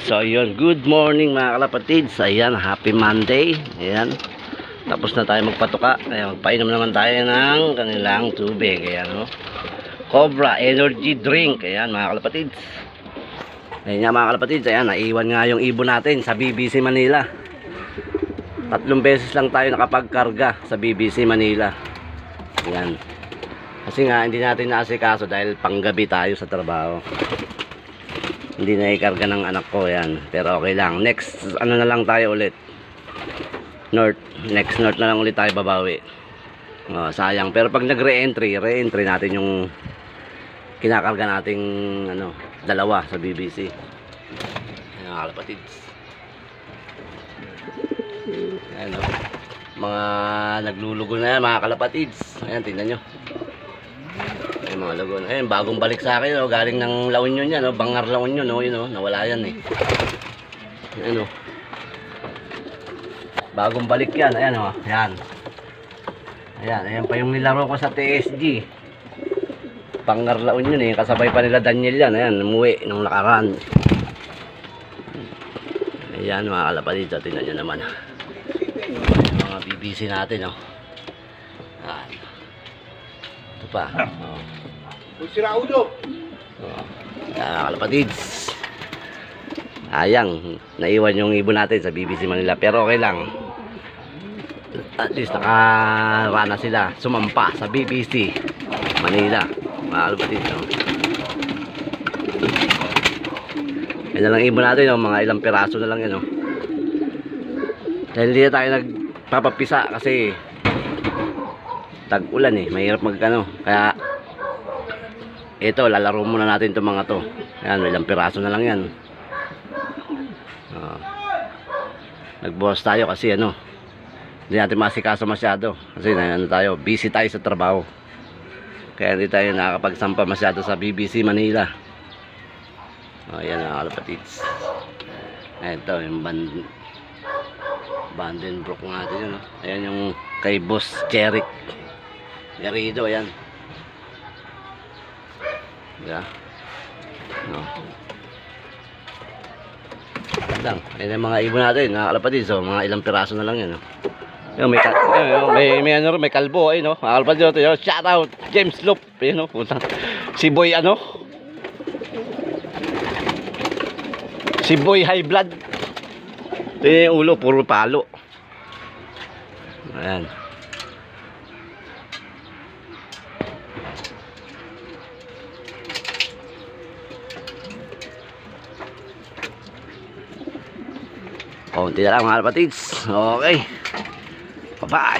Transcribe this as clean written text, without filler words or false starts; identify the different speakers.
Speaker 1: So ayun, good morning mga kalapatids. Ayan, happy Monday. Ayan, tapos na tayo magpatuka. Ayan, magpainom naman tayo ng kanilang tubig. Ayan, oh. Cobra Energy Drink. Ayan mga kalapatids. Ayan nga mga kalapatids. Ayan, naiwan nga yung ibon natin sa BBC Manila. 3 beses lang tayo nakapagkarga sa BBC Manila. Ayan, kasi nga hindi natin naasikaso dahil panggabi tayo sa trabaho. Hindi na ikarga ng anak ko yan. Pero okay lang. Next, ano na lang tayo ulit. North. Next north na lang ulit tayo babawi. Oh, sayang. Pero pag nag-re-entry natin yung kinakarga nating ano, dalawa sa BBC. Ayan mga kalapatids. Ayan o. Mga naglulugo na yan mga kalapatids. Ayan, tingnan nyo. Ay, mga lagon. Ayun, bagong balik sa akin, oh. Galing ng La Union yan, oh. Bangar La Union, oh. Yun, oh. Nawala yan, eh. Ayan, oh. Bagong balik yan. Ayan, oh. Ayan. Ayan, ayan pa yung nilaro ko sa TSG. Bangar La Union, eh. Kasabay pa nila Daniel yan. Ayan, umuwi nung nakaraan. Ayan, mga kalapatid. Tingnan nyo naman. Ayan, mga BBC natin, oh. Ayan. Ito pa, oh.
Speaker 2: Sira ulo.
Speaker 1: Kalapatids. Sayang, naiwan yung ibon natin sa BBC Manila. Pero okay lang. At least nakarana sila sumampa sa BBC Manila. Mga kalapatids, no? Yan na lang ibon natin, no? Mga ilang piraso na lang yan, no? Dahil hindi na tayo nagpapapisa kasi tag-ulan, eh. Mahirap magkano. Kaya ito, lalaro muna natin itong mga to. Ayan, ilang piraso na lang yan. Nagbuwas tayo kasi ano, hindi natin masikaso masyado. Kasi ano tayo, busy tayo sa trabaho. Kaya hindi tayo nakakapagsampa masyado sa BBC Manila. Ayan mga kalapatids. Ito, yung Vandenbroek natin yun. Ayan yung kay Boss Jeric Garrido, ayan. Yeah. No. Lang, ayun yung mga ibon natin, mga kalapatids, so mga ilang piraso na lang yan, no? Yung may ano, may kalbo, ayun, no? Mga kalapatids, yun, shout out James Loop, ayun, no? Si Boy ano? Si Boy High Blood. Ito yung ulo, puro palo. Ayan. Konti na lang mga kalapatids. Okay. Bye-bye.